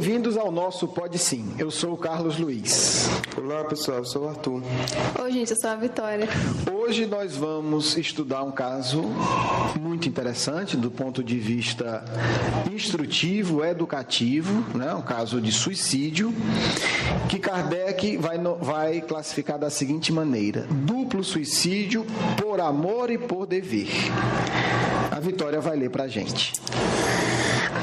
Bem-vindos ao nosso Pode Sim. Eu sou o Carlos Luiz. Olá, pessoal. Eu sou o Arthur. Oi, gente. Eu sou a Vitória. Hoje nós vamos estudar um caso muito interessante do ponto de vista instrutivo, educativo, né? Um caso de suicídio, que Kardec vai classificar da seguinte maneira: duplo suicídio por amor e por dever. A Vitória vai ler para a gente.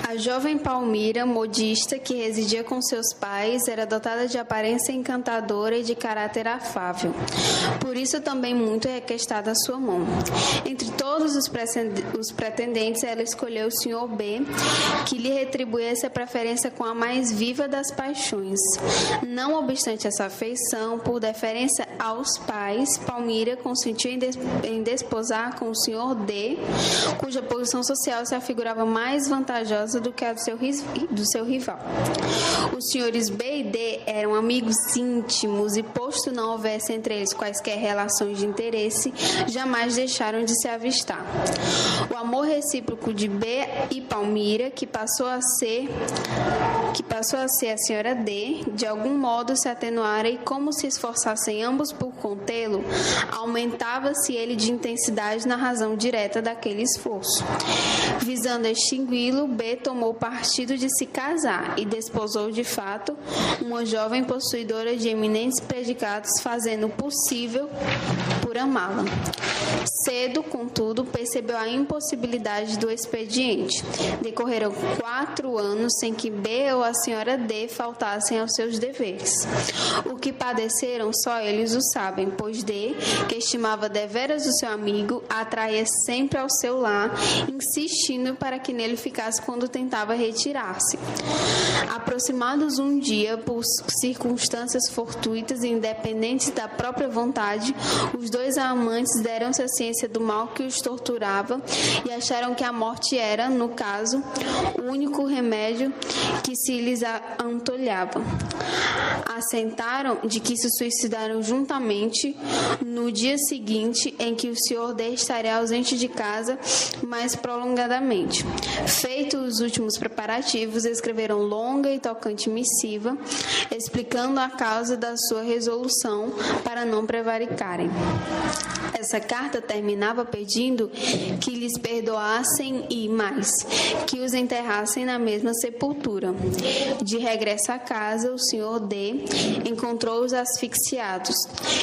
A jovem Palmira, modista, que residia com seus pais, era dotada de aparência encantadora e de caráter afável. Por isso também muito requestada a sua mão. Entre todos os pretendentes, ela escolheu o Sr. B, que lhe retribuísse a preferência com a mais viva das paixões. Não obstante essa afeição, por deferência aos pais, Palmira consentiu em desposar com o Sr. D, cuja posição social se afigurava mais vantajosa do que a do seu rival. Os senhores B e D eram amigos íntimos e, posto não houvesse entre eles quaisquer relações de interesse, jamais deixaram de se avistar. O amor recíproco de B e Palmira, que passou a ser a senhora D, de algum modo se atenuara e, como se esforçassem ambos por contê-lo, aumentava-se ele de intensidade na razão direta daquele esforço. Visando extingui-lo, B tomou partido de se casar e desposou de fato uma jovem possuidora de eminentes predicados, fazendo o possível por amá-la. Cedo, contudo, percebeu a impossibilidade do expediente. Decorreram 4 anos sem que B ou a senhora D faltassem aos seus deveres. O que padeceram só eles o sabem, pois D, que estimava deveras o seu amigo, atraía sempre ao seu lar, insistindo para que nele ficasse quando tentava retirar-se. Aproximados um dia, por circunstâncias fortuitas e independentes da própria vontade, os dois amantes deram-se à ciência do mal que os torturava e acharam que a morte era, no caso, o único remédio que se lhes antolhava. Assentaram de que se suicidaram juntamente no dia seguinte, em que o Sr. D estaria ausente de casa mais prolongadamente. Feitos os últimos preparativos, escreveram longa e tocante missiva, explicando a causa da sua resolução para não prevaricarem. Essa carta terminava pedindo que lhes perdoassem e, mais, que os enterrassem na mesma sepultura. De regresso à casa, o Sr. D encontrou-os asfixiados,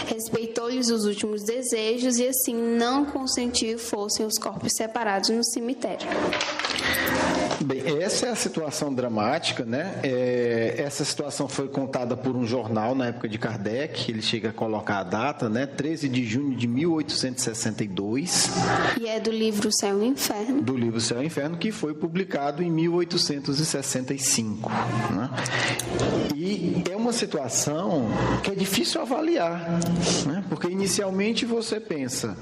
respeitou-lhes os últimos desejos e, assim, não consentiu fossem os corpos separados no cemitério. Bem, essa é a situação dramática, né? Essa situação foi contada por um jornal na época de Kardec, ele chega a colocar a data, né? 13 de junho de 1862. E é do livro Céu e Inferno. Do livro Céu e Inferno, que foi publicado em 1865. Né? E é uma situação que é difícil avaliar, né? Porque inicialmente você pensa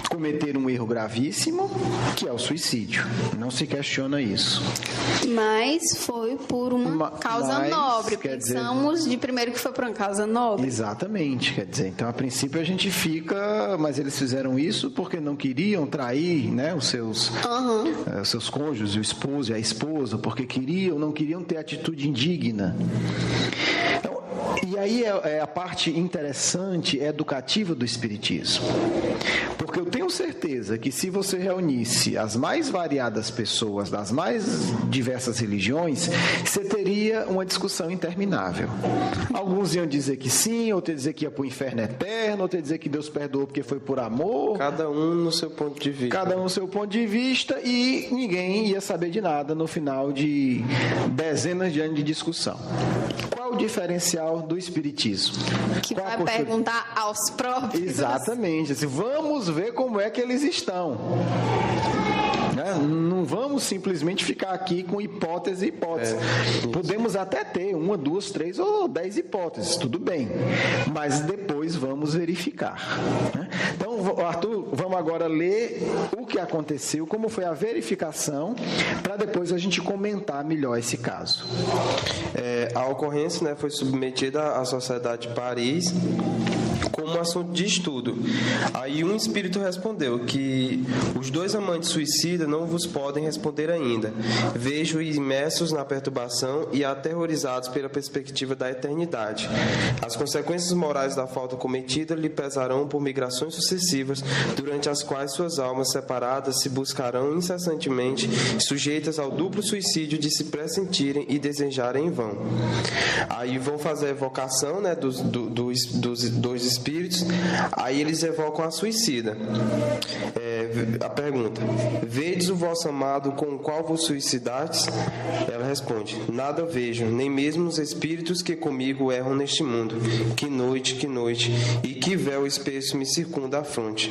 cometer um erro gravíssimo, que é o suicídio. Não se questiona isso. Mas foi por uma causa nobre. Pensamos de primeiro que foi por uma causa nobre. Exatamente. Quer dizer, então a princípio a gente fica, mas eles fizeram isso porque não queriam trair, né, os seus cônjuges, o esposo e a esposa, porque não queriam ter atitude indigna. E aí é a parte interessante, educativa do Espiritismo. Porque eu tenho certeza que se você reunisse as mais variadas pessoas das mais diversas religiões, você teria uma discussão interminável. Alguns iam dizer que sim, outros iam dizer que ia para o inferno eterno, outros iam dizer que Deus perdoou porque foi por amor. Cada um no seu ponto de vista. Cada um no seu ponto de vista, e ninguém ia saber de nada no final de dezenas de anos de discussão. Qual o diferencial do Espiritismo? Que vai perguntar aos próprios. Exatamente. Assim, vamos ver como é que eles estão. Não vamos simplesmente ficar aqui com hipótese. Podemos até ter 1, 2, 3 ou 10 hipóteses, tudo bem, mas depois vamos verificar. Então, Arthur, vamos agora ler o que aconteceu, como foi a verificação, para depois a gente comentar melhor esse caso. A ocorrência, né, foi submetida à Sociedade de Paris como assunto de estudo. Aí um espírito respondeu que os 2 amantes suicidas não vos podem responder ainda. Vejo imersos na perturbação e aterrorizados pela perspectiva da eternidade. As consequências morais da falta cometida lhe pesarão por migrações sucessivas, durante as quais suas almas separadas se buscarão incessantemente, sujeitas ao duplo suicídio de se pressentirem e desejarem em vão. Aí vão fazer a evocação, né, dos 2 espíritos. Aí eles evocam a suicida. A pergunta: vedes o vosso amado com o qual vos suicidastes? Ela responde: nada vejo, nem mesmo os espíritos que comigo erram neste mundo. Que noite, e que véu espesso me circunda a fronte.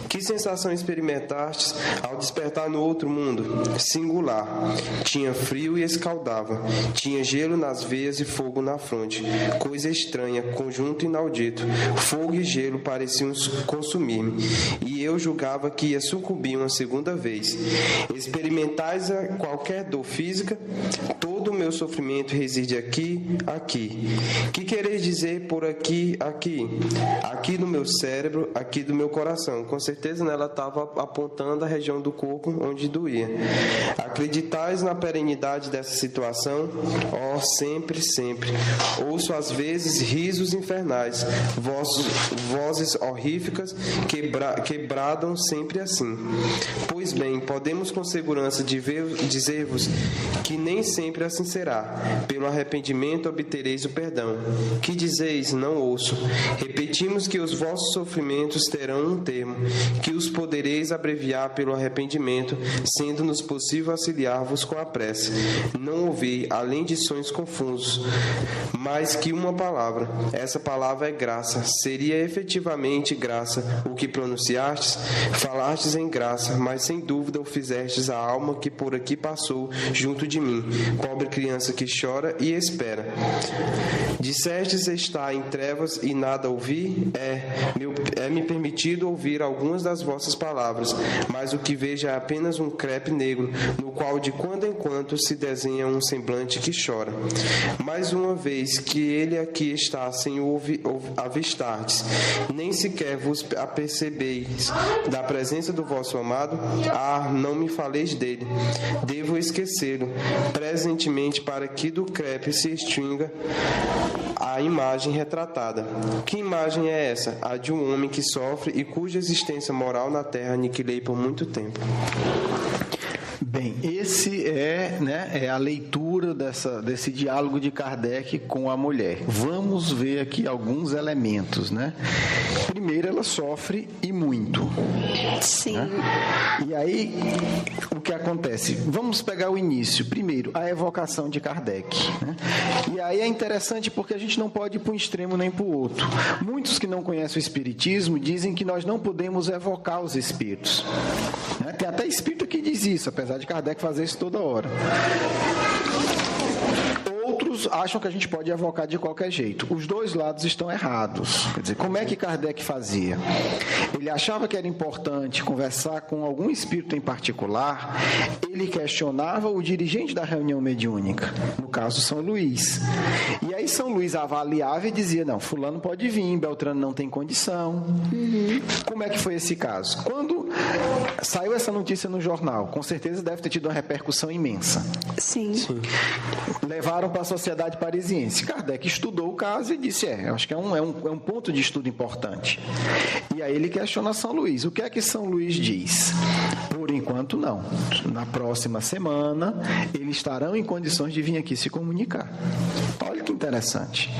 Que sensação experimentastes ao despertar no outro mundo? Singular. Tinha frio e escaldava. Tinha gelo nas veias e fogo na fronte. Coisa estranha, conjunto inaudito. Fogo e gelo pareciam consumir-me, e eu julgava que ia sucumbir uma segunda vez. Experimentais qualquer dor física? Todo o meu sofrimento reside aqui. Que quereis dizer por aqui? Aqui no meu cérebro, aqui do meu coração. Com certeza, né, ela estava apontando a região do corpo onde doía. Acreditais na perenidade dessa situação? Oh, sempre. Ouço às vezes risos infernais, vozes horríficas que bradam sempre assim. Pois bem, podemos com segurança dizer-vos que nem sempre assim será. Pelo arrependimento obtereis o perdão. Que dizeis? Não ouço. Repetimos que os vossos sofrimentos terão um termo, que os podereis abreviar pelo arrependimento, sendo-nos possível auxiliar-vos com a prece. Não ouvi, além de sonhos confusos, mais que uma palavra. Essa palavra é graça. Seria efetivamente graça o que pronunciastes? Falastes em graça, mas sem dúvida o fizestes a alma que por aqui passou junto de mim, pobre criança que chora e espera. Dissestes estar em trevas e nada ouvir? É-me permitido ouvir algumas das vossas palavras, mas o que vejo é apenas um crepe negro, no qual de quando em quando se desenha um semblante que chora. Mais uma vez que ele aqui está sem o avistardes, nem sequer vos apercebeis da presença do vosso amado? Não me faleis dele. Devo esquecê-lo presentemente, para que do crepe se extinga a imagem retratada. Que imagem é essa? A de um homem que sofre e cuja existência moral na Terra aniquilei por muito tempo. Bem, esse é a leitura desse diálogo de Kardec com a mulher. Vamos ver aqui alguns elementos, né? Primeiro, ela sofre e muito. Sim. Né? E aí, o que acontece? Vamos pegar o início. Primeiro, a evocação de Kardec. Né? E aí é interessante porque a gente não pode ir para um extremo nem para o outro. Muitos que não conhecem o Espiritismo dizem que nós não podemos evocar os espíritos. Né? Tem até espírito que diz isso, apesar de Kardec fazer isso toda hora. Outros acham que a gente pode evocar de qualquer jeito. Os dois lados estão errados. Quer dizer, como é que Kardec fazia? Ele achava que era importante conversar com algum espírito em particular, ele questionava o dirigente da reunião mediúnica, no caso São Luís. E aí São Luís avaliava e dizia, não, fulano pode vir, Beltrano não tem condição. Como é que foi esse caso? Quando saiu essa notícia no jornal, com certeza deve ter tido uma repercussão imensa. Sim. Levaram para a Sociedade Parisiense. Kardec estudou o caso e disse, acho que é um ponto de estudo importante. E aí ele questiona São Luís. O que é que São Luís diz? Por enquanto, não. Na próxima semana, eles estarão em condições de vir aqui se comunicar. Olha que interessante.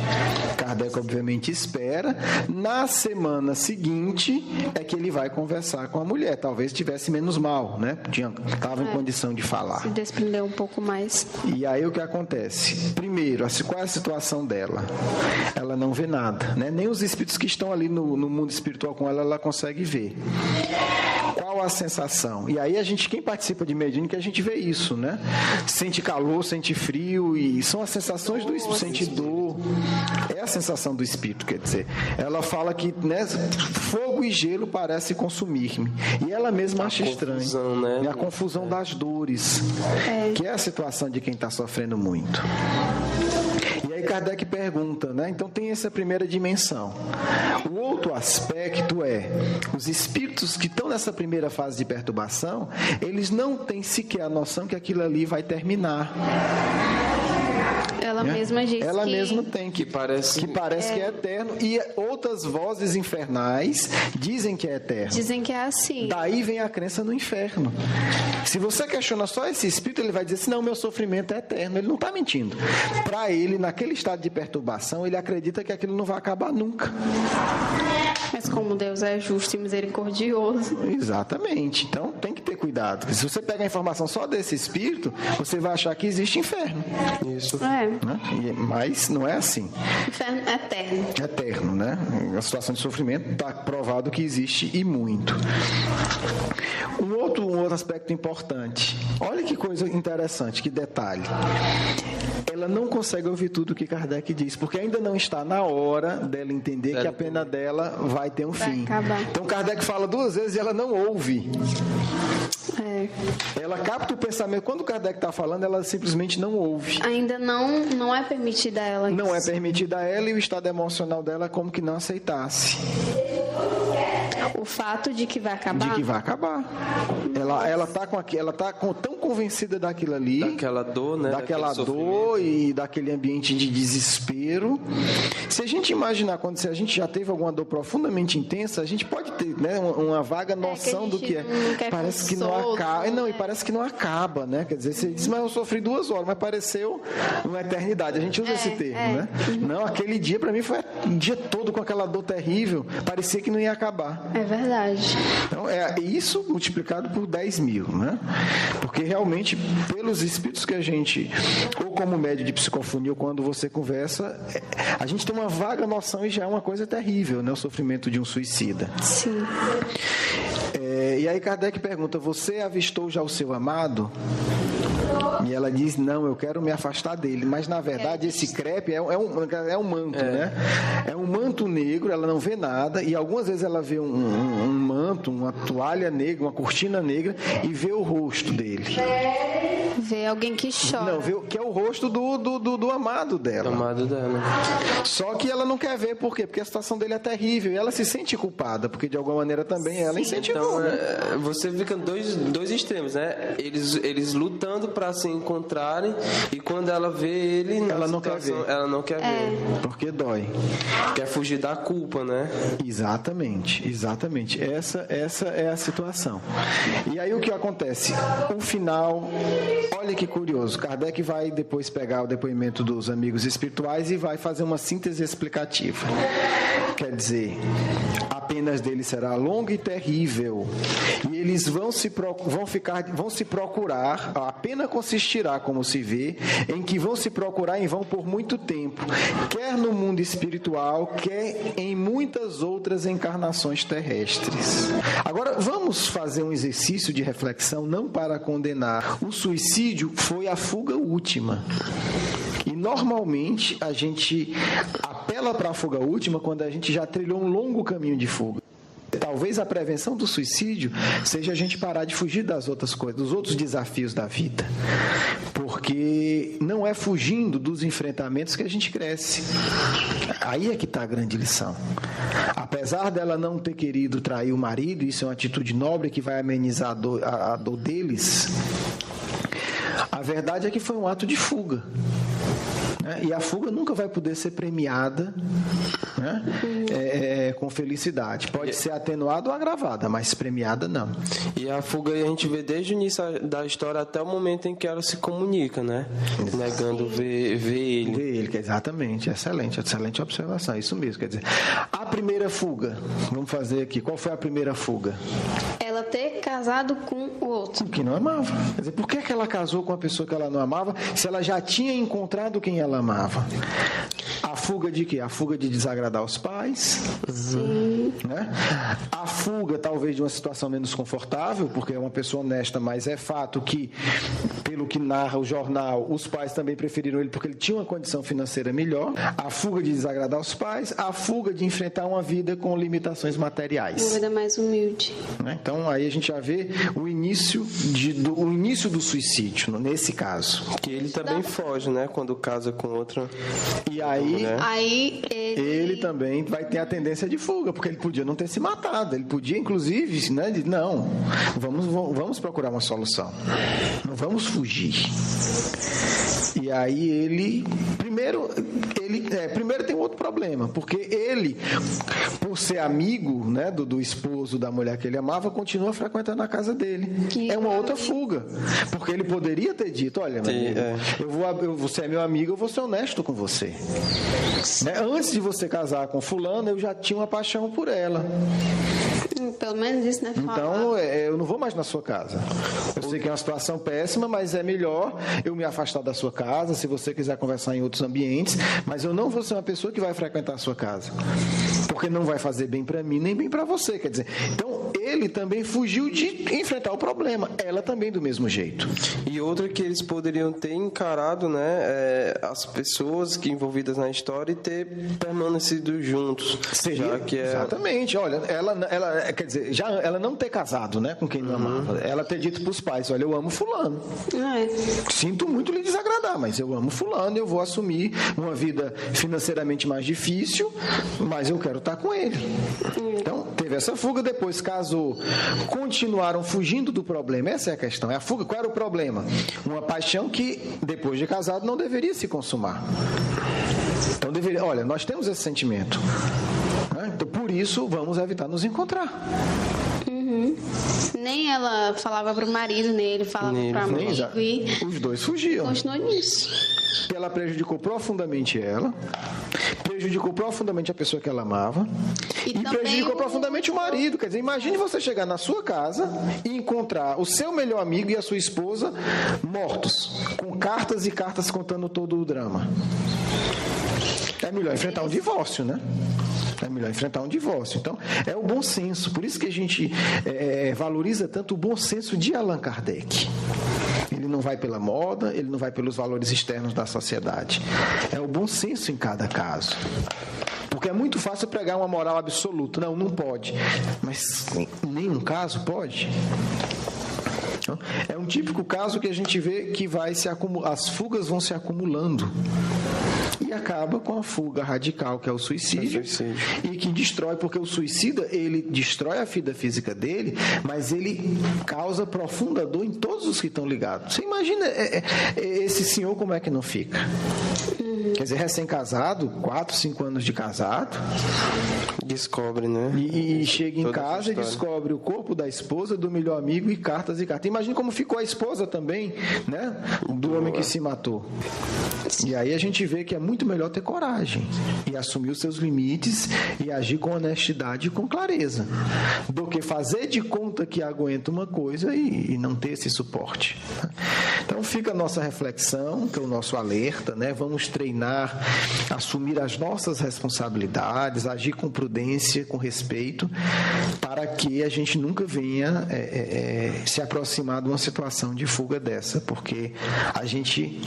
Kardec, obviamente, espera. Na semana seguinte, é que ele vai conversar com a mulher. Talvez estivesse menos mal, né? Estava em condição de falar. Se desprender um pouco mais. E aí o que acontece? Primeiro, qual é a situação dela? Ela não vê nada, né? Nem os espíritos que estão ali no mundo espiritual com ela consegue ver. Qual a sensação? E aí quem participa de mediúnica, a gente vê isso, né? Sente calor, sente frio, e são as sensações do espírito, sente dor. É a sensação do espírito, quer dizer. Ela fala que, né, fogo e gelo parece consumir-me. E ela mesma acha estranho. Né? E a confusão das dores, que é a situação de quem está sofrendo muito. E aí Kardec pergunta, né? Então tem essa primeira dimensão. O outro aspecto é, os espíritos que estão nessa primeira fase de perturbação, eles não têm sequer a noção que aquilo ali vai terminar. Ela mesma diz Ela mesma tem, que parece que é eterno. E outras vozes infernais dizem que é eterno. Dizem que é assim. Daí vem a crença no inferno. Se você questiona só esse espírito, ele vai dizer assim, não, meu sofrimento é eterno. Ele não está mentindo. Para ele, naquele estado de perturbação, ele acredita que aquilo não vai acabar nunca. Mas como Deus é justo e misericordioso. Exatamente. Então tem que ter cuidado. Porque se você pega a informação só desse espírito, você vai achar que existe inferno. Isso. É. Mas não é assim. Inferno eterno. Eterno, né? A situação de sofrimento está provado que existe e muito. Um outro aspecto importante. Olha que coisa interessante, que detalhe. Ela não consegue ouvir tudo o que Kardec diz, porque ainda não está na hora dela entender que a pena dela vai ter um fim. Acabar. Então Kardec fala 2 vezes e ela não ouve. É. Ela capta o pensamento. Quando o Kardec está falando, ela simplesmente não ouve. Ainda não é permitida a ela. Não é permitida a ela, e o estado emocional dela é como que não aceitasse. O fato de que vai acabar? De que vai acabar. Ela tá tão convencida daquilo ali, daquela dor, né? Daquela dor e daquele ambiente de desespero. Se a gente imaginar, se a gente já teve alguma dor profundamente intensa, a gente pode ter, né, uma vaga noção do que é. Parece que não acaba. Não, e parece que não acaba, né? Quer dizer, você diz, mas eu sofri 2 horas, mas pareceu uma eternidade. A gente usa esse termo, né? Não, aquele dia para mim foi o dia todo com aquela dor terrível, parecia que não ia acabar. É verdade. Então, é isso multiplicado por 10.000, né? Porque realmente, pelos espíritos que a gente, ou como médio de psicofonia, ou quando você conversa, a gente tem uma vaga noção e já é uma coisa terrível, né? O sofrimento de um suicida. Sim. E aí Kardec pergunta, você avistou já o seu amado? E ela diz, não, eu quero me afastar dele. Mas, na verdade, esse crepe é um manto, né? É um manto negro, ela não vê nada. E algumas vezes ela vê um manto, uma toalha negra, uma cortina negra, e vê o rosto dele. Vê alguém que chora. Não, vê que é o rosto do amado dela. Do amado dela. Só que ela não quer ver, por quê? Porque a situação dele é terrível. E ela se sente culpada, porque de alguma maneira também ela incentivou. Então, você fica dois extremos, né? Eles lutando para se encontrarem, e quando ela vê ele, ela não quer ver. Ela não quer ver. Porque dói. Quer fugir da culpa, né? Exatamente. Essa é a situação. E aí o que acontece? O final, olha que curioso. Kardec vai depois pegar o depoimento dos amigos espirituais e vai fazer uma síntese explicativa. Quer dizer, a pena deles será longa e terrível. E eles vão se procurar, a pena consistirá, como se vê, em que vão se procurar em vão por muito tempo, quer no mundo espiritual, quer em muitas outras encarnações terrestres. Agora, vamos fazer um exercício de reflexão, não para condenar. O suicídio foi a fuga última. E normalmente a gente apela para a fuga última quando a gente já trilhou um longo caminho de fuga. Talvez a prevenção do suicídio seja a gente parar de fugir das outras coisas, dos outros desafios da vida. Porque não é fugindo dos enfrentamentos que a gente cresce. Aí é que está a grande lição. Apesar dela não ter querido trair o marido, isso é uma atitude nobre que vai amenizar a dor deles, a verdade é que foi um ato de fuga. E a fuga nunca vai poder ser premiada, né? Com felicidade. Pode ser atenuada ou agravada, mas premiada não. E a fuga a gente vê desde o início da história até o momento em que ela se comunica, né? Negando ver ele. Ver ele, exatamente. Excelente observação, isso mesmo. Quer dizer, a primeira fuga, vamos fazer aqui. Qual foi a primeira fuga? Ela ter casado com o outro. Que não amava. Quer dizer, por que ela casou com uma pessoa que ela não amava, se ela já tinha encontrado quem ela amava? A fuga de quê? A fuga de desagradar os pais. Sim. Né? A fuga, talvez, de uma situação menos confortável, porque é uma pessoa honesta, mas é fato que, pelo que narra o jornal, os pais também preferiram ele porque ele tinha uma condição financeira melhor. A fuga de desagradar os pais, a fuga de enfrentar uma vida com limitações materiais. Uma vida mais humilde. Então, aí a gente já vê vê o início do suicídio, nesse caso. Que ele também foge, né? Quando casa com outra. E aí ele também vai ter a tendência de fuga, porque ele podia não ter se matado. Ele podia, inclusive, né? Não, vamos procurar uma solução. Não vamos fugir. E aí ele primeiro tem um outro problema, porque ele, por ser amigo, né, do esposo da mulher que ele amava, continua frequentando a casa dele. É uma outra fuga, porque ele poderia ter dito: olha, você é meu amigo, eu vou ser honesto com você, né? Antes de você casar com fulano, eu já tinha uma paixão por ela. Pelo menos isso, né? Então, eu não vou mais na sua casa. Eu sei que é uma situação péssima, mas é melhor eu me afastar da sua casa, se você quiser conversar em outros ambientes, mas eu não vou ser uma pessoa que vai frequentar a sua casa, porque não vai fazer bem para mim, nem bem para você. Quer dizer, então, ele também fugiu de enfrentar o problema. Ela também do mesmo jeito. E outra que eles poderiam ter encarado, né, as pessoas que envolvidas na história e ter permanecido juntos. Já que exatamente. Olha, ela quer dizer, já ela não ter casado, né, com quem não amava. Ela ter dito para os pais: olha, eu amo fulano. Sinto muito lhe desagradar, mas eu amo fulano, eu vou assumir uma vida financeiramente mais difícil, mas eu quero estar com ele. Então, teve essa fuga, depois casou, continuaram fugindo do problema. Essa é a questão, é a fuga. Qual era o problema? Uma paixão que, depois de casado, não deveria se consumar. Então, olha, nós temos esse sentimento, né? Então, por isso, vamos evitar nos encontrar. Nem ela falava para o marido, nem ele falava para a amigo. Os dois fugiam. Continuou nisso. Ela prejudicou profundamente ela, prejudicou profundamente a pessoa que ela amava e prejudicou profundamente o marido. Quer dizer, imagine você chegar na sua casa e encontrar o seu melhor amigo e a sua esposa mortos, com cartas e cartas contando todo o drama. É melhor enfrentar um divórcio, né? É melhor enfrentar um divórcio. Então, é o bom senso. Por isso que a gente valoriza tanto o bom senso de Allan Kardec. Ele não vai pela moda, ele não vai pelos valores externos da sociedade. É o bom senso em cada caso. Porque é muito fácil pregar uma moral absoluta. Não pode. Mas em nenhum caso pode. É um típico caso que a gente vê que as fugas vão se acumulando. E acaba com a fuga radical, que é o suicídio. E que destrói, porque o suicida, ele destrói a vida física dele, mas ele causa profunda dor em todos os que estão ligados. Você imagina esse senhor como é que não fica? Quer dizer, recém-casado, 4, 5 anos de casado. Descobre, né? E chega em casa e descobre o corpo da esposa, do melhor amigo e cartas e cartas. Imagina como ficou a esposa também, né? Do homem que se matou. E aí a gente vê que é muito melhor ter coragem e assumir os seus limites e agir com honestidade e com clareza, do que fazer de conta que aguenta uma coisa e não ter esse suporte. Então fica a nossa reflexão, que é o nosso alerta, né? Vamos treinar, assumir as nossas responsabilidades, agir com prudência, com respeito, para que a gente nunca venha se aproximar de uma situação de fuga dessa, porque a gente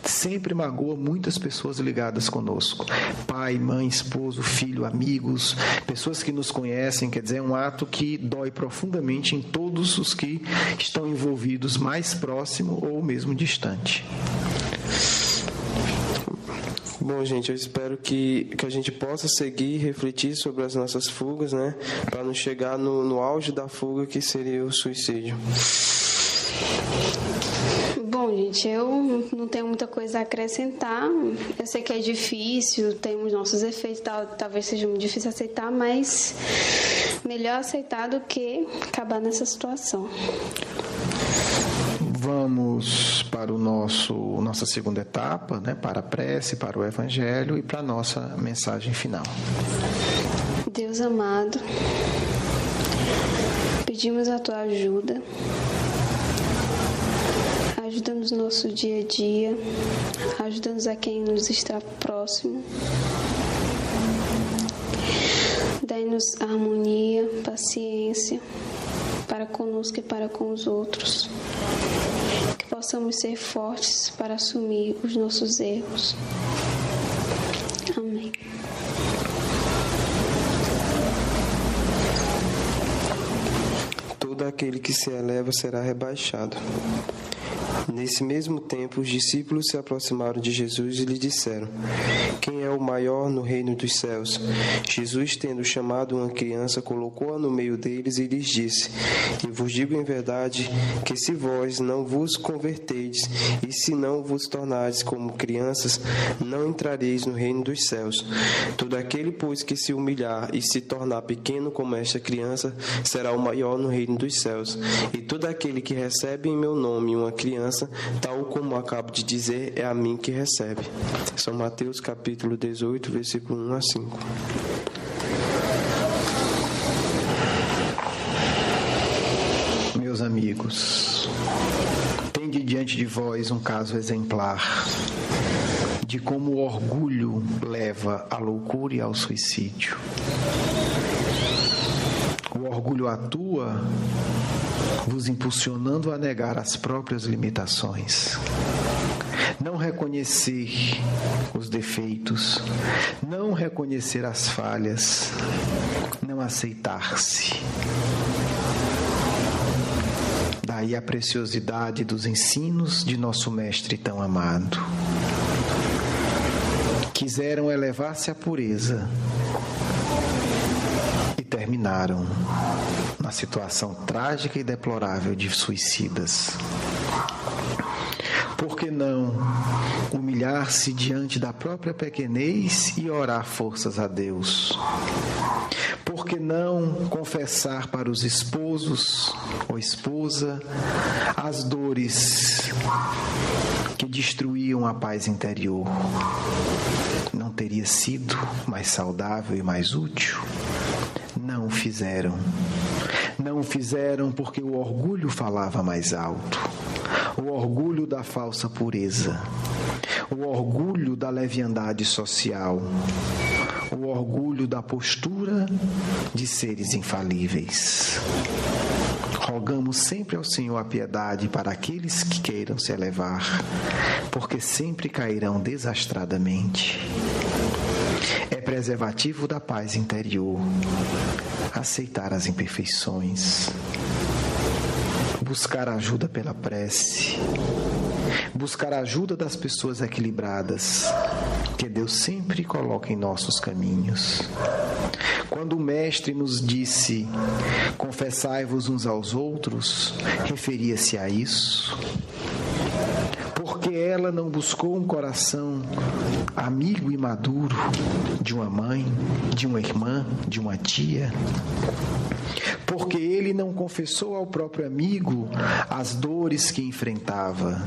sempre magoa muitas pessoas ligadas conosco. Pai, mãe, esposo, filho, amigos, pessoas que nos conhecem. Quer dizer, é um ato que dói profundamente em todos os que estão envolvidos, mais próximo ou mesmo distante. Bom, gente, eu espero que a gente possa seguir e refletir sobre as nossas fugas, né? Para não chegar no auge da fuga, que seria o suicídio. Bom, gente, eu não tenho muita coisa a acrescentar. Eu sei que é difícil, temos nossos efeitos, talvez seja muito difícil aceitar, mas melhor aceitar do que acabar nessa situação. Vamos para nossa segunda etapa, né? Para a prece, para o Evangelho e para a nossa mensagem final. Deus amado, pedimos a tua ajuda. Ajuda-nos no nosso dia a dia, ajuda-nos a quem nos está próximo. Dai-nos harmonia, paciência, para conosco e para com os outros. Que possamos ser fortes para assumir os nossos erros. Amém. Toda aquele que se eleva será rebaixado. Nesse mesmo tempo, os discípulos se aproximaram de Jesus e lhe disseram: Quem é o maior no reino dos céus? Jesus, tendo chamado uma criança, colocou-a no meio deles e lhes disse: Eu vos digo em verdade que se vós não vos converterdes e se não vos tornardes como crianças, não entrareis no reino dos céus. Todo aquele, pois, que se humilhar e se tornar pequeno como esta criança, será o maior no reino dos céus. E todo aquele que recebe em meu nome uma criança, tal como acabo de dizer, é a mim que recebe. São Mateus capítulo 18, versículo 1 a 5. Meus amigos, tende diante de vós um caso exemplar de como o orgulho leva à loucura e ao suicídio. O orgulho atua vos impulsionando a negar as próprias limitações, não reconhecer os defeitos, não reconhecer as falhas, não aceitar-se. Daí a preciosidade dos ensinos de nosso Mestre tão amado. Quiseram elevar-se à pureza e terminaram na situação trágica e deplorável de suicidas. Por que não humilhar-se diante da própria pequenez e orar forças a Deus? Por que não confessar para os esposos ou esposa as dores que destruíam a paz interior? Não teria sido mais saudável e mais útil? Não fizeram. Não fizeram porque o orgulho falava mais alto. O orgulho da falsa pureza. O orgulho da leviandade social. O orgulho da postura de seres infalíveis. Rogamos sempre ao Senhor a piedade para aqueles que queiram se elevar, porque sempre cairão desastradamente. É preservativo da paz interior aceitar as imperfeições, buscar ajuda pela prece, buscar a ajuda das pessoas equilibradas, que Deus sempre coloca em nossos caminhos. Quando o Mestre nos disse: confessai-vos uns aos outros, referia-se a isso. Porque ela não buscou um coração amigo e maduro de uma mãe, de uma irmã, de uma tia? Porque ele não confessou ao próprio amigo as dores que enfrentava?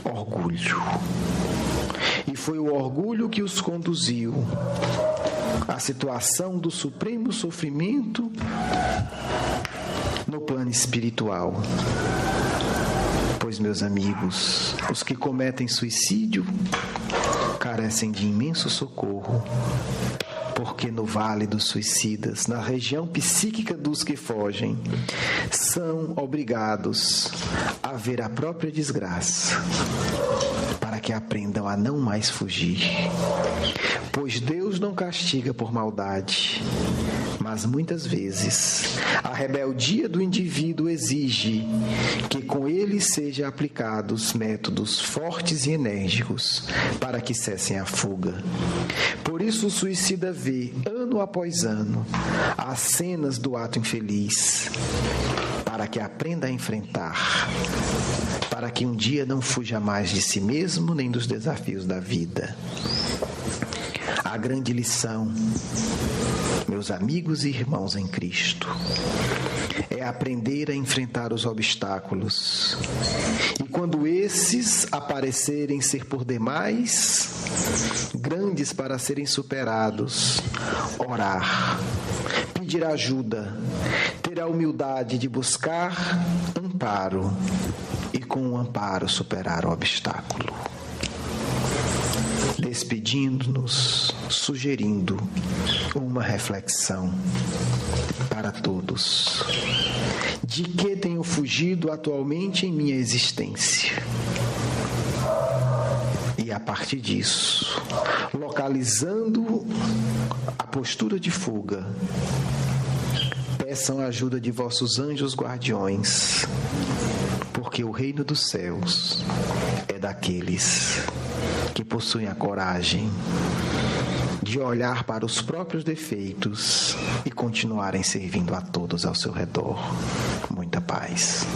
Orgulho. E foi o orgulho que os conduziu à situação do supremo sofrimento no plano espiritual. Pois, meus amigos, os que cometem suicídio carecem de imenso socorro, porque no vale dos suicidas, na região psíquica dos que fogem, são obrigados a ver a própria desgraça, para que aprendam a não mais fugir. Pois Deus não castiga por maldade, mas muitas vezes a rebeldia do indivíduo exige que com ele sejam aplicados métodos fortes e enérgicos para que cessem a fuga. Por isso o suicida vê, ano após ano, as cenas do ato infeliz, para que aprenda a enfrentar, para que um dia não fuja mais de si mesmo nem dos desafios da vida. A grande lição, meus amigos e irmãos em Cristo, é aprender a enfrentar os obstáculos. E quando esses aparecerem ser por demais grandes para serem superados, orar, pedir ajuda, ter a humildade de buscar amparo e com o amparo superar o obstáculo. Despedindo-nos, sugerindo uma reflexão para todos. De que tenho fugido atualmente em minha existência? E a partir disso, localizando a postura de fuga, Peçam a ajuda de vossos anjos guardiões, porque o reino dos céus é daqueles que possuem a coragem de olhar para os próprios defeitos e continuarem servindo a todos ao seu redor. Muita paz.